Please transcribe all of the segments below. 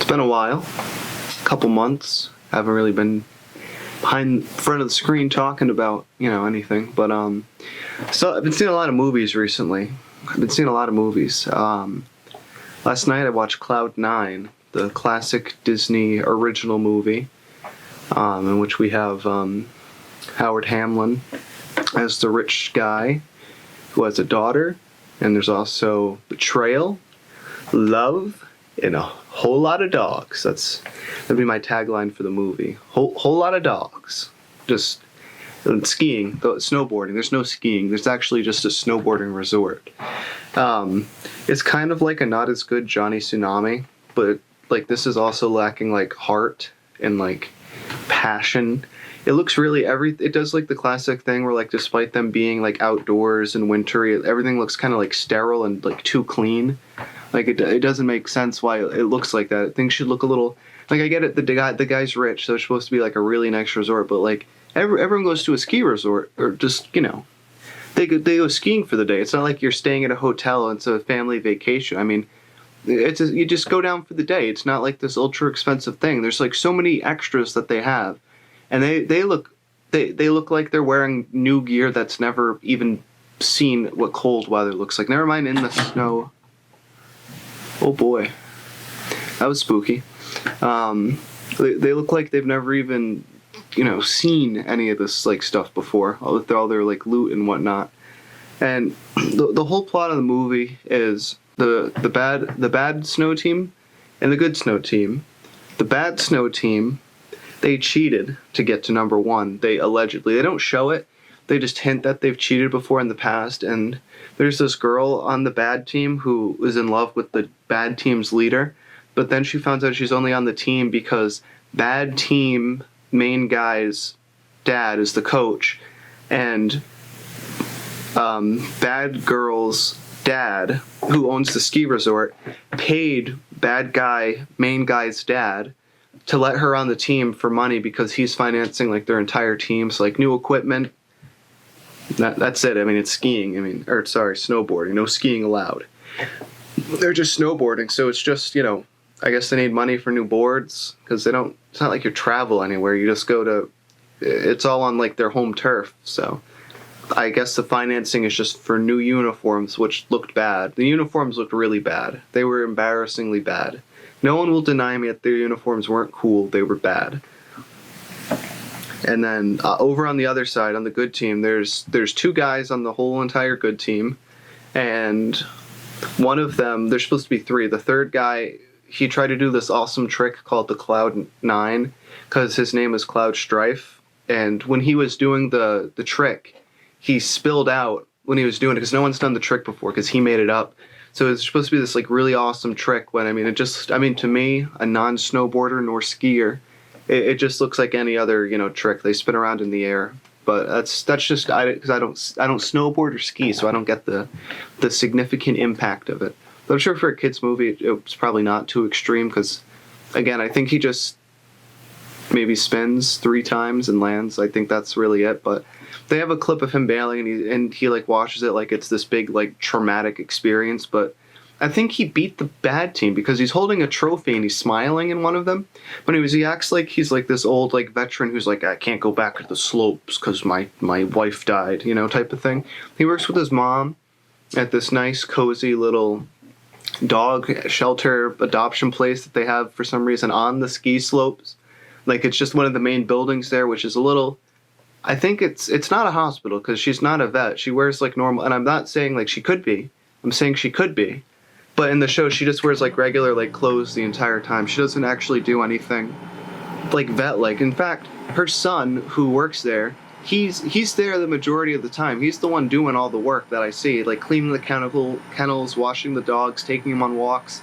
been a while, a couple months. I haven't really been behind front of the screen talking about, anything. But so I've been seeing a lot of movies recently. Last night I watched Cloud 9, the classic Disney original movie, in which we have Howard Hamlin as the rich guy who has a daughter, and there's also betrayal, love, and a whole lot of dogs. That'd be my tagline for the movie. Whole lot of dogs. Just skiing, snowboarding. There's no skiing. There's actually just a snowboarding resort. It's kind of like a not as good Johnny Tsunami, but like this is also lacking like heart and like passion. It looks really it does like the classic thing where like despite them being like outdoors and wintry, everything looks kind of like sterile and like too clean. Like it doesn't make sense why it looks like that. Things should look a little like, I get it. The guy's rich, so it's supposed to be like a really nice resort. But like everyone goes to a ski resort or just they go skiing for the day. It's not like you're staying at a hotel and it's a family vacation. I mean, you just go down for the day. It's not like this ultra expensive thing. There's like so many extras that they have, and they look like they're wearing new gear that's never even seen what cold weather looks like. Never mind in the snow. Oh boy, that was spooky. They look like they've never even, seen any of this like stuff before. All their like loot and whatnot. And the whole plot of the movie is the bad snow team and the good snow team. The bad snow team, they cheated to get to number one. They don't show it. They just hint that they've cheated before in the past. And there's this girl on the bad team who was in love with the bad team's leader. But then she finds out she's only on the team because bad team main guy's dad is the coach. And bad girl's dad, who owns the ski resort, paid main guy's dad to let her on the team for money because he's financing like their entire team. So like new equipment. That's it. I mean, it's skiing. Snowboarding. No skiing allowed. They're just snowboarding. So it's just, I guess they need money for new boards because it's not like you travel anywhere. You just it's all on like their home turf. So I guess the financing is just for new uniforms, which looked bad. The uniforms looked really bad. They were embarrassingly bad. No one will deny me that their uniforms weren't cool. They were bad. And then over on the other side, on the good team, there's two guys on the whole entire good team. And one of them, there's supposed to be three. The third guy, he tried to do this awesome trick called the Cloud 9 because his name is Cloud Strife. And when he was doing the trick, he spilled out when he was doing it because no one's done the trick before because he made it up. So it's supposed to be this like really awesome trick when, to me, a non-snowboarder nor skier, it just looks like any other, trick. They spin around in the air. But that's just because I don't snowboard or ski, so I don't get the significant impact of it. But I'm sure for a kids movie, it's probably not too extreme because, again, I think he just maybe spins 3 times and lands. I think that's really it. But they have a clip of him bailing and he like watches it like it's this big like traumatic experience. But I think he beat the bad team because he's holding a trophy and he's smiling in one of them. But he acts like he's like this old like veteran who's like, I can't go back to the slopes because my wife died, type of thing. He works with his mom at this nice cozy little dog shelter adoption place that they have for some reason on the ski slopes. Like it's just one of the main buildings there, which is a little. I think it's not a hospital because she's not a vet. She wears like normal, and I'm not saying like she could be. I'm saying she could be. But in the show, she just wears like regular like clothes the entire time. She doesn't actually do anything like vet-like. In fact, her son, who works there, he's there the majority of the time. He's the one doing all the work that I see, like cleaning the kennels, washing the dogs, taking them on walks.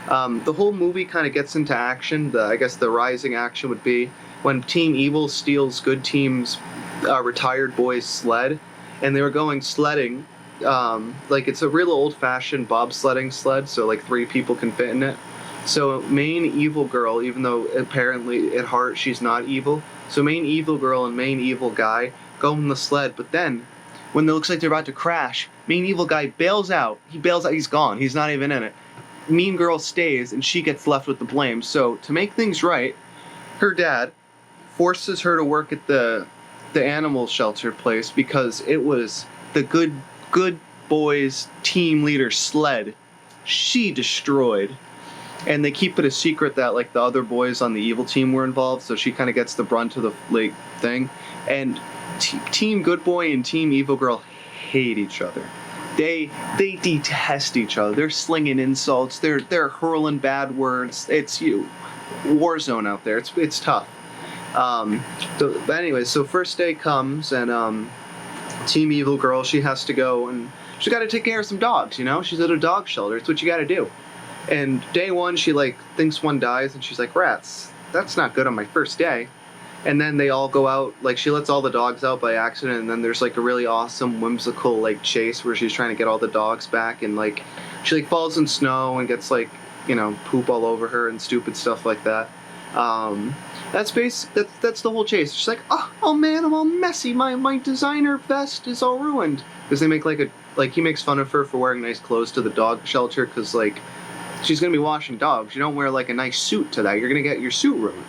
The whole movie kind of gets into action. I guess the rising action would be when Team Evil steals Good Team's retired boy's sled, and they were going sledding. Like it's a real old-fashioned bobsledding sled, so like 3 people can fit in it. So main evil girl, even though apparently at heart she's not evil, so main evil girl and main evil guy go in the sled, but then when it looks like they're about to crash, main evil guy bails out. He's gone. He's not even in it. mean girl stays and she gets left with the blame. So to make things right, her dad forces her to work at the animal shelter place because it was the good boys team leader Sled she destroyed. And they keep it a secret that like the other boys on the evil team were involved, so she kind of gets the brunt of the like thing. And Team Good Boy and Team Evil Girl hate each other. They detest each other. They're slinging insults. They're hurling bad words. It's war zone out there. It's tough. But anyways, so first day comes and Team Evil Girl, she has to go and she's got to take care of some dogs. You know, she's at a dog shelter. It's what you got to do. And day one, she like thinks one dies, and she's like, "Rats, that's not good on my first day." And then they all go out, like she lets all the dogs out by accident, and then there's like a really awesome, whimsical like chase where she's trying to get all the dogs back, and like she like falls in snow and gets like, you know, poop all over her and stupid stuff like that. That's the whole chase. She's like, oh man, I'm all messy. My designer vest is all ruined. Because they make he makes fun of her for wearing nice clothes to the dog shelter, because like she's gonna be washing dogs. You don't wear like a nice suit to that. You're gonna get your suit ruined.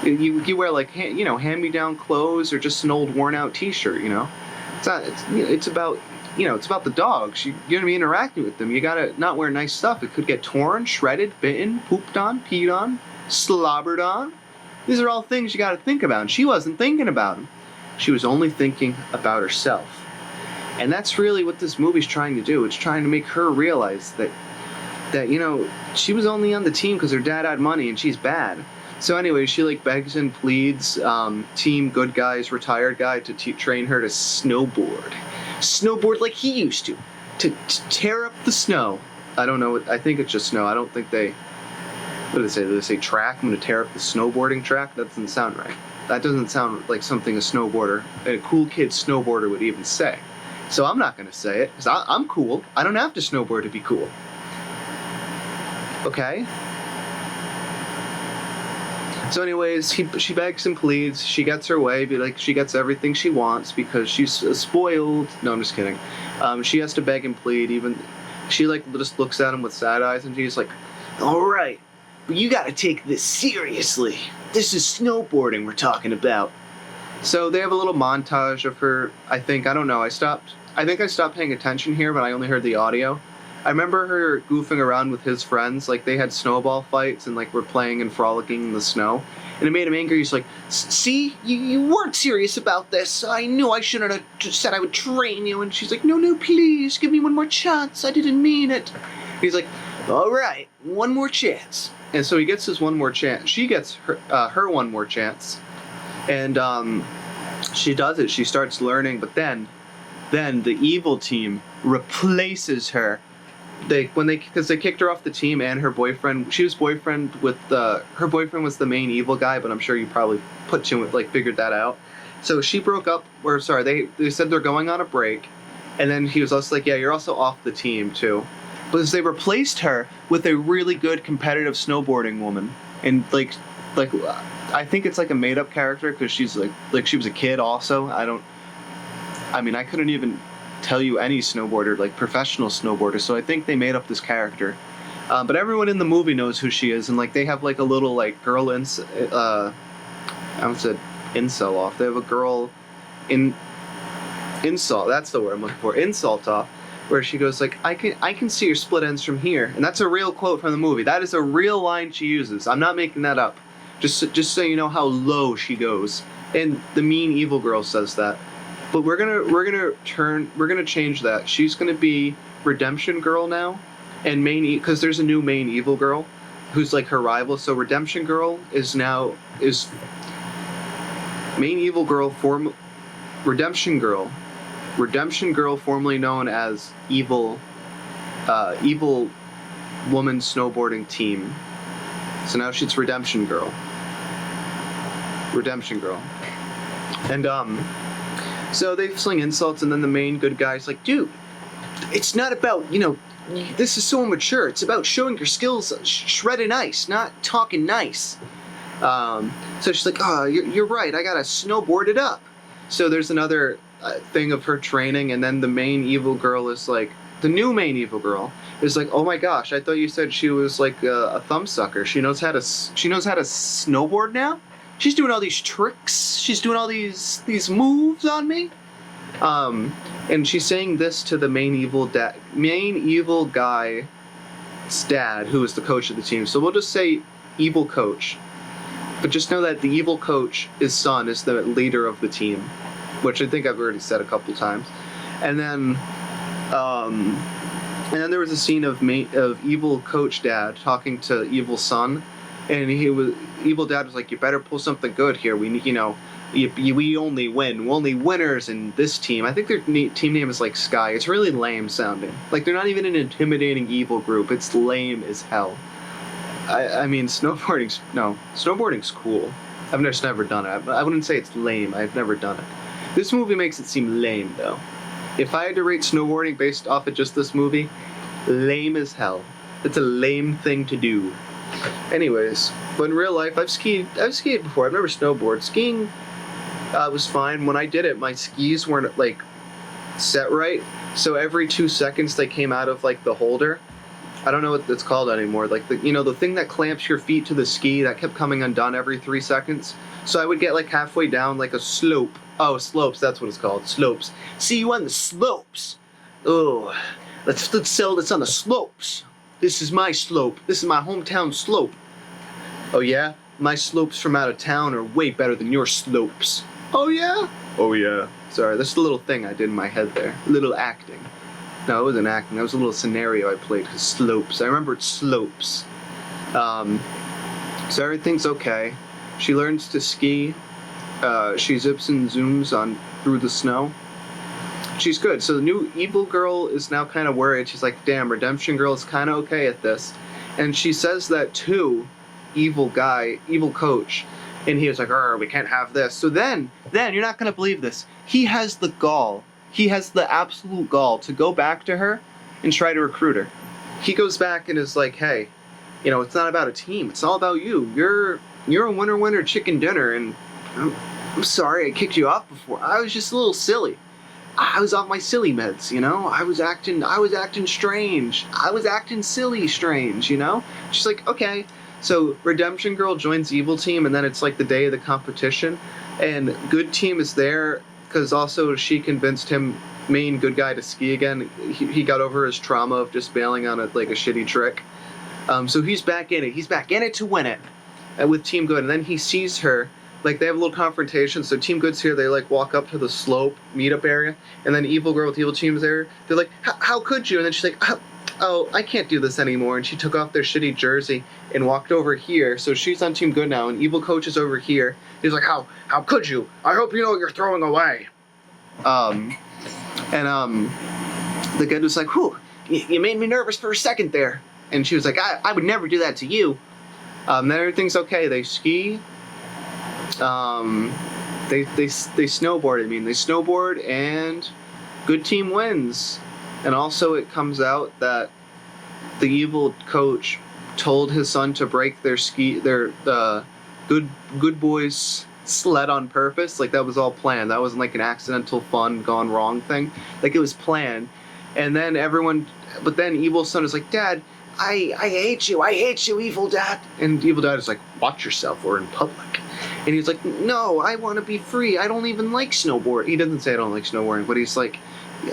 You wear like hand-me-down clothes or just an old worn-out T-shirt. You know, it's about the dogs. You're gonna be interacting with them. You gotta not wear nice stuff. It could get torn, shredded, bitten, pooped on, peed on, slobbered on. These are all things you gotta think about. And she wasn't thinking about them. She was only thinking about herself. And that's really what this movie's trying to do. It's trying to make her realize that she was only on the team because her dad had money and she's bad. So anyway, she like begs and pleads Team Good Guy's retired guy to train her to snowboard like he used to tear up the snow. I don't know. I think it's just snow. I don't think they. What do they say? Do they say track? I'm going to tear up the snowboarding track? That doesn't sound right. That doesn't sound like something a cool kid snowboarder would even say. So I'm not going to say it because I'm cool. I don't have to snowboard to be cool. Okay? So anyways, she begs and pleads. She gets her way. She gets everything she wants because she's spoiled. No, I'm just kidding. She has to beg and plead. Even she like just looks at him with sad eyes, and she's like, "All right, but you got to take this seriously. This is snowboarding we're talking about." So they have a little montage of her. I think I stopped paying attention here, but I only heard the audio. I remember her goofing around with his friends, like they had snowball fights and like were playing and frolicking in the snow. And it made him angry. He's like, "See, you weren't serious about this. I knew I shouldn't have said I would train you." And she's like, "No, please, give me one more chance. I didn't mean it." He's like, "All right, one more chance." And so he gets his one more chance. She gets her one more chance. And she does it. She starts learning, but then the evil team replaces her. Because they kicked her off the team, and her boyfriend. She was boyfriend with her boyfriend was the main evil guy, but I'm sure you probably figured that out. So she broke up. They said they're going on a break, and then he was also like, "Yeah, you're also off the team too," because they replaced her with a really good competitive snowboarding woman, and like I think it's like a made up character because she's like she was a kid also. I couldn't even tell you any snowboarder, like professional snowboarder, so I think they made up this character. But everyone in the movie knows who she is, and like they have like a little like girl incel off. They have a girl insult, that's the word I'm looking for, insult off, where she goes like, I can see your split ends from here. And that's a real quote from the movie. That is a real line she uses. I'm not making that up. Just so you know how low she goes. And the mean evil girl says that. But we're gonna change that. She's gonna be Redemption Girl now, and because there's a new main evil girl, who's like her rival. So Redemption Girl is main evil girl Redemption Girl, formerly known as evil woman snowboarding team. So now she's Redemption Girl, and So they sling insults, and then the main good guy's like, "Dude, it's not about, this is so immature. It's about showing your skills shredding ice, not talking nice." So she's like, "Oh, you're right. I gotta snowboard it up." So there's another thing of her training, and then the main evil girl is like, the new main evil girl is like, oh my gosh, I thought you said she was like a thumbsucker. She knows how to snowboard now. She's doing all these tricks. She's doing all these moves on me. And she's saying this to the main evil guy's dad, who is the coach of the team. So we'll just say evil coach. But just know that the evil coach's son is the leader of the team, which I think I've already said a couple times. And then there was a scene of evil coach dad talking to evil son, and evil dad was like, "You better pull something good here. We we only win. We're only winners in this team." I think their team name is like Sky. It's really lame sounding. Like they're not even an intimidating evil group. It's lame as hell. I mean, snowboarding's cool. I've just never done it. I wouldn't say it's lame. I've never done it. This movie makes it seem lame though. If I had to rate snowboarding based off of just this movie, lame as hell. It's a lame thing to do. Anyways, but in real life, I've skied before. I've never snowboarded. Skiing was fine. When I did it, my skis weren't like set right, so every 2 seconds they came out of like the holder. I don't know what it's called anymore. Like the thing that clamps your feet to the ski, that kept coming undone every 3 seconds. So I would get like halfway down like a slope. Oh, slopes, that's what it's called. Slopes. See you on the slopes. Oh, let's sell this on the slopes. This is my slope. This is my hometown slope. Oh yeah? My slopes from out of town are way better than your slopes. Oh yeah? Oh yeah. Sorry, that's the little thing I did in my head there. A little acting. No, it wasn't acting. That was a little scenario I played. Slopes. I remembered slopes. So everything's okay. She learns to ski. She zips and zooms through the snow. She's good. So the new evil girl is now kind of worried. She's like, damn, Redemption Girl is kind of okay at this. And she says that to evil coach. And he was like, we can't have this. So then, you're not going to believe this. He has the gall. He has the absolute gall to go back to her and try to recruit her. He goes back and is like, hey, it's not about a team. It's all about you. You're a winner chicken dinner. And I'm sorry I kicked you off before. I was just a little silly. I was off my silly meds, I was acting strange. I was acting silly strange, She's like, okay. So Redemption Girl joins Evil Team, and then it's like the day of the competition. And Good Team is there because also she convinced him, main good guy, to ski again. He got over his trauma of just bailing on a shitty trick. So he's back in it. He's back in it to win it with Team Good. And then he sees her. Like, they have a little confrontation, so Team Good's here, they, walk up to the slope meetup area, and then Evil Girl with Evil Team's there, they're like, how could you? And then she's like, oh, I can't do this anymore, and she took off their shitty jersey and walked over here, so she's on Team Good now, and Evil Coach is over here. He's like, how could you? I hope you know what you're throwing away. The Good was like, whew, you made me nervous for a second there. And she was like, I would never do that to you. Then everything's okay, they ski. They snowboard. They snowboard, and Good Team wins. And also, it comes out that the evil coach told his son to break their good boys' sled on purpose. Like, that was all planned. That wasn't like an accidental, fun, gone wrong thing. Like, it was planned. And then but then Evil Son is like, Dad, I hate you, Evil Dad. And Evil Dad is like, watch yourself, we're in public. And he's like, no, I want to be free. I don't even like snowboard. He doesn't say I don't like snowboarding, but he's like,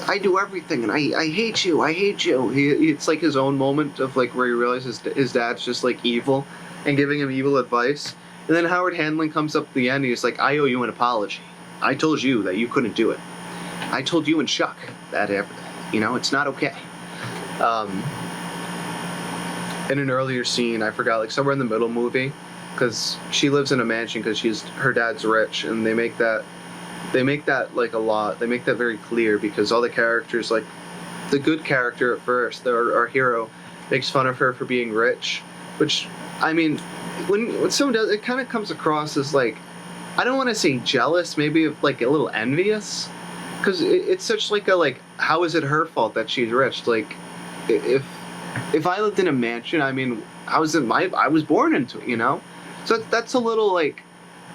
I do everything, and I hate you. It's like his own moment of where he realizes his dad's just evil and giving him evil advice. And then Howard Handling comes up at the end, and he's like, I owe you an apology. I told you that you couldn't do it. I told you and Chuck that it's not okay. In an earlier scene, I forgot, somewhere in the middle movie, because she lives in a mansion because her dad's rich, and they make that a lot. They make that very clear because all the characters, the good character at first, our hero, makes fun of her for being rich, which, when someone does, it kind of comes across as I don't want to say jealous, maybe of a little envious, because it's such how is it her fault that she's rich? If I lived in a mansion, I was born into it, So that's a little, I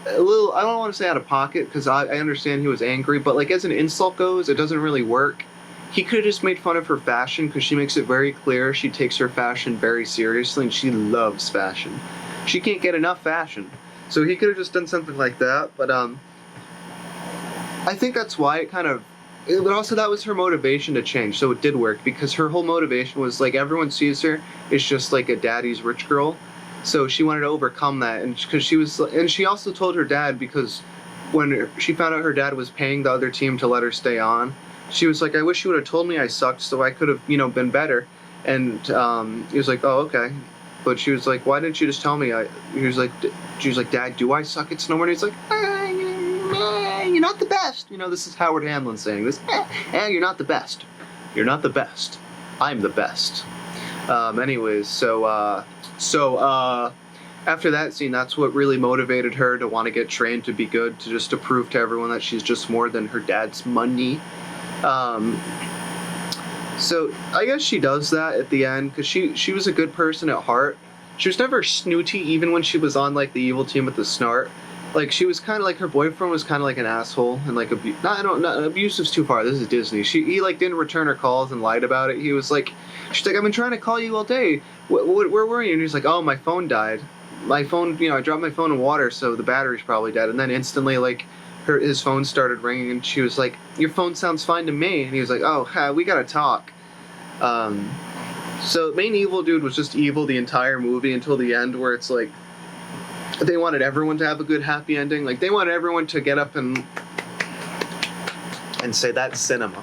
don't want to say out of pocket, because I understand he was angry, but, as an insult goes, it doesn't really work. he could have just made fun of her fashion, because she makes it very clear she takes her fashion very seriously and she loves fashion. She can't get enough fashion. So he could have just done something like that, but I think that's why it kind of, but also that was her motivation to change, so it did work, because her whole motivation was like, everyone sees her as just like a daddy's rich girl, so she wanted to overcome that, and because she was, and she also told her dad, because when she found out her dad was paying the other team to let her stay on, she was like, I wish you would have told me I sucked so I could have, been better. And he was like, oh, okay. But she was like, why didn't you just tell me? She was like, Dad, do I suck at snowboarding? He's like, you're not the best. This is Howard Hamlin saying this. You're not the best. You're not the best. I'm the best. Anyways, so after that scene, that's what really motivated her to want to get trained to be good, to prove to everyone that she's just more than her dad's money. So I guess she does that at the end, because she was a good person at heart. She was never snooty, even when she was on like the evil team with the snart. Like, she was kind of like, her boyfriend was kind of like an asshole, and like abusive's too far. This is Disney. He like didn't return her calls and lied about it. He was like, she's like, I've been trying to call you all day. Where were you? And he's like, oh, my phone died. My phone, I dropped my phone in water, so the battery's probably dead. And then instantly, like, his phone started ringing, and she was like, your phone sounds fine to me. And he was like, oh, we gotta talk. So main evil dude was just evil the entire movie until the end, where it's like, they wanted everyone to have a good happy ending. Like, they wanted everyone to get up and say that's cinema.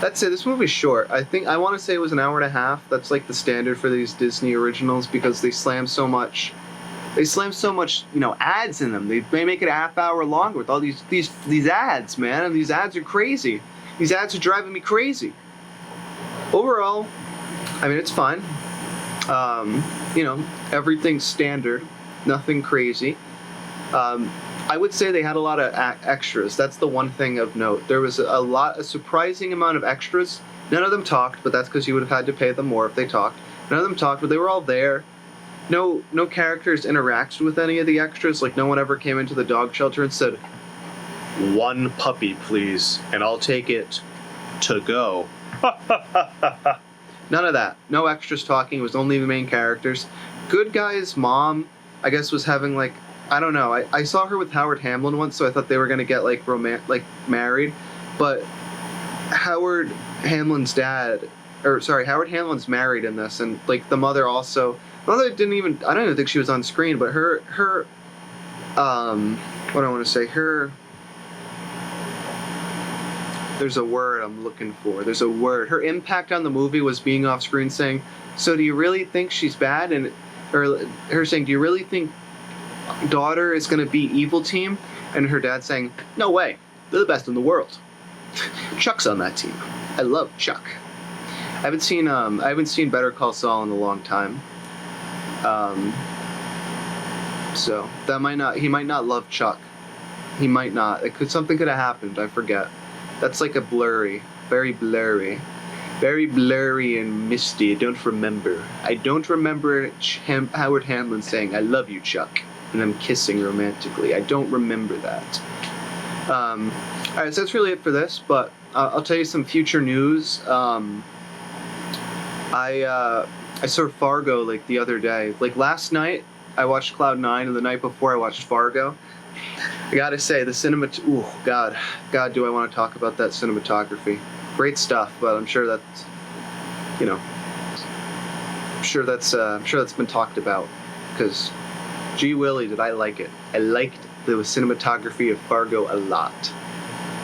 That's it. This movie's short. I want to say it was an hour and a half. That's like the standard for these Disney originals, because they slam so much ads in them. They make it a half hour longer with all these ads, man, and these ads are crazy. These ads are driving me crazy. Overall, I mean, it's fine. Everything's standard, nothing crazy. I would say they had a lot of extras. That's the one thing of note. There was a surprising amount of extras. None of them talked, but that's because you would have had to pay them more if they talked. None of them talked, but they were all there. No characters interacted with any of the extras. Like, no one ever came into the dog shelter and said, "One puppy, please, and I'll take it to go." None of that. No extras talking. It was only the main characters. Good Guy's mom, I guess, was having like, I don't know. I saw her with Howard Hamlin once, so I thought they were gonna get like married. But Howard Hamlin's married in this, and like the mother also. The mother didn't even. I don't even think she was on screen, but her what do I want to say? There's a word I'm looking for. There's a word. Her impact on the movie was being off screen saying, "So do you really think she's bad?" Or her saying, "Do you really think daughter is going to be evil team?" And her dad saying, "No way. They're the best in the world." Chuck's on that team. I love Chuck. I haven't seen Better Call Saul in a long time. So he might not love Chuck. He might not. Something could have happened. I forget. That's like very blurry and misty. I don't remember. Howard Hamlin saying, "I love you, Chuck," and them kissing romantically. I don't remember that. Alright, so that's really it for this, but I'll tell you some future news. I saw Fargo like the other day. Like last night, I watched Cloud 9, and the night before I watched Fargo. I gotta say, ooh, God, do I want to talk about that cinematography. Great stuff, but I'm sure that's, I'm sure that's been talked about, because, gee willy, did I like it. I liked the cinematography of Fargo a lot.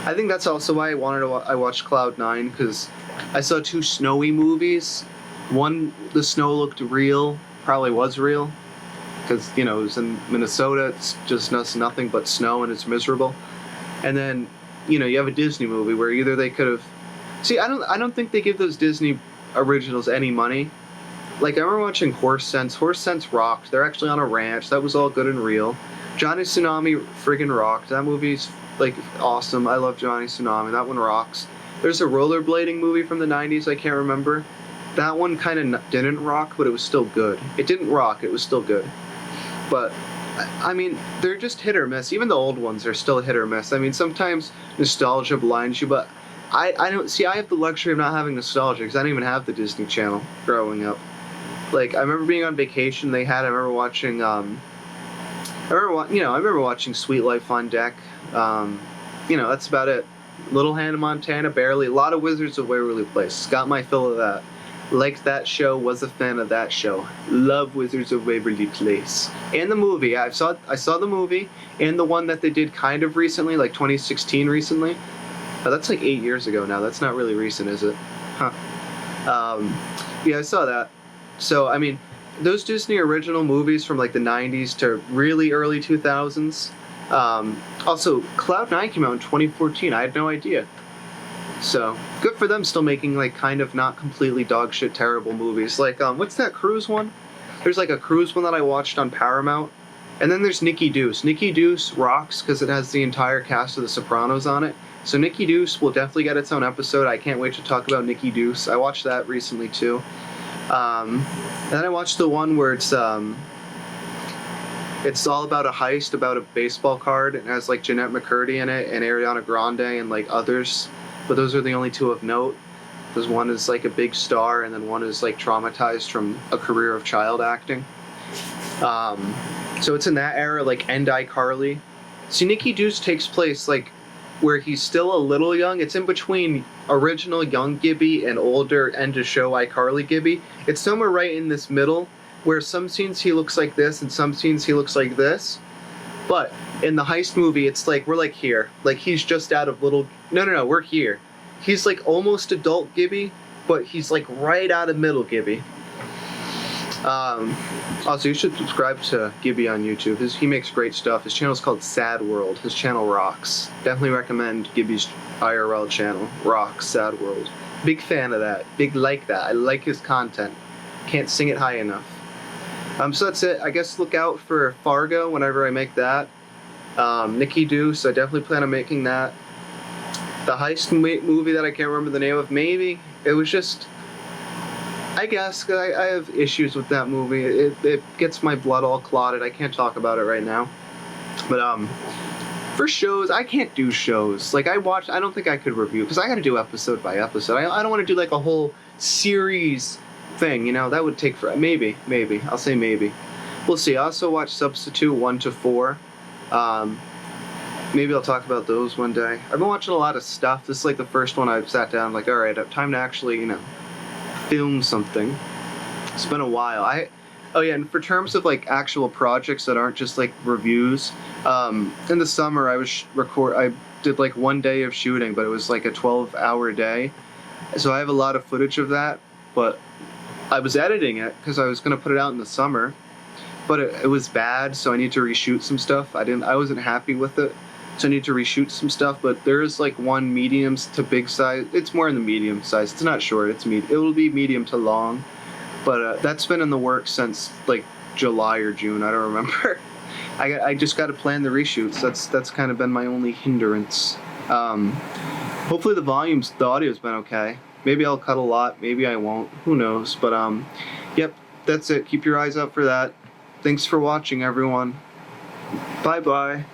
I think that's also why I watched Cloud 9, because I saw two snowy movies. One, the snow looked real, probably was real, because it was in Minnesota. It's just nothing but snow and it's miserable. And then you have a Disney movie where either they could have. See, I don't think they give those Disney originals any money. Like, I remember watching Horse Sense. Horse Sense rocked. They're actually on a ranch. That was all good and real. Johnny Tsunami friggin' rocked. That movie's like awesome. I love Johnny Tsunami. That one rocks. There's a rollerblading movie from the 90s. I can't remember. That one kind of didn't rock, but it was still good. It didn't rock. It was still good. But, I mean, they're just hit or miss. Even the old ones are still hit or miss. I mean, sometimes nostalgia blinds you, but I don't see. I have the luxury of not having nostalgia because I didn't even have the Disney Channel growing up. Like I remember being on vacation. They had. I remember watching. I remember watching Sweet Life on Deck. That's about it. Little Hannah Montana, barely. A lot of Wizards of Waverly Place. Got my fill of that. Liked that show. Was a fan of that show. Love Wizards of Waverly Place. And the movie. I saw the movie and the one that they did kind of recently, like 2016 recently. Oh, that's like 8 years ago now. That's not really recent, is it? Huh. Yeah, I saw that. So, I mean, those Disney original movies from like the 90s to really early 2000s. Also, Cloud9 came out in 2014. I had no idea. So, good for them still making like kind of not completely dog shit terrible movies. Like, what's that cruise one? There's like a cruise one that I watched on Paramount. And then there's Nikki Deuce. Nikki Deuce rocks because it has the entire cast of The Sopranos on it. So Nikki Deuce will definitely get its own episode. I can't wait to talk about Nikki Deuce. I watched that recently too. And then I watched the one where it's all about a heist, about a baseball card. It has like Jeanette McCurdy in it and Ariana Grande and like others. But those are the only two of note. Because one is like a big star and then one is like traumatized from a career of child acting. So it's in that era, like End iCarly. See, Nikki Deuce takes place like where he's still a little young. It's in between original young Gibby and older end of show iCarly Gibby. It's somewhere right in this middle where some scenes he looks like this and some scenes he looks like this. But in the heist movie, it's like we're like here. Like he's just out of little... No, we're here. He's like almost adult Gibby, but he's like right out of middle Gibby. Also, you should subscribe to Gibby on YouTube. He makes great stuff. His channel is called Sad World. His channel rocks. Definitely recommend Gibby's IRL channel. Rocks, Sad World. Big fan of that. Big like that. I like his content. Can't sing it high enough. So that's it. I guess look out for Fargo whenever I make that. Nikki Deuce, I definitely plan on making that. The heist movie that I can't remember the name of, maybe. It was just... I guess I have issues with that movie. It gets my blood all clotted. I can't talk about it right now. But for shows, I can't do shows. Like I don't think I could review because I got to do episode by episode. I don't want to do like a whole series thing. You know, that would take for maybe. I'll say maybe. We'll see. I also watched Substitute 1 to 4. Maybe I'll talk about those one day. I've been watching a lot of stuff. This is like the first one I've sat down like, all right, I have time to actually, film something. It's been a while. Oh yeah, and for terms of like actual projects that aren't just like reviews, in the summer I did like 1 day of shooting, but it was like a 12-hour day. So I have a lot of footage of that, but I was editing it because I was going to put it out in the summer, but it was bad, so I need to reshoot some stuff. I wasn't happy with it. So I need to reshoot some stuff, but there's like one medium to big size. It's more in the medium size. It's not short. It will be medium to long, but that's been in the works since like July or June. I don't remember. I just got to plan the reshoots. That's kind of been my only hindrance. Hopefully the audio's been okay. Maybe I'll cut a lot. Maybe I won't. Who knows? But yep, that's it. Keep your eyes out for that. Thanks for watching, everyone. Bye bye.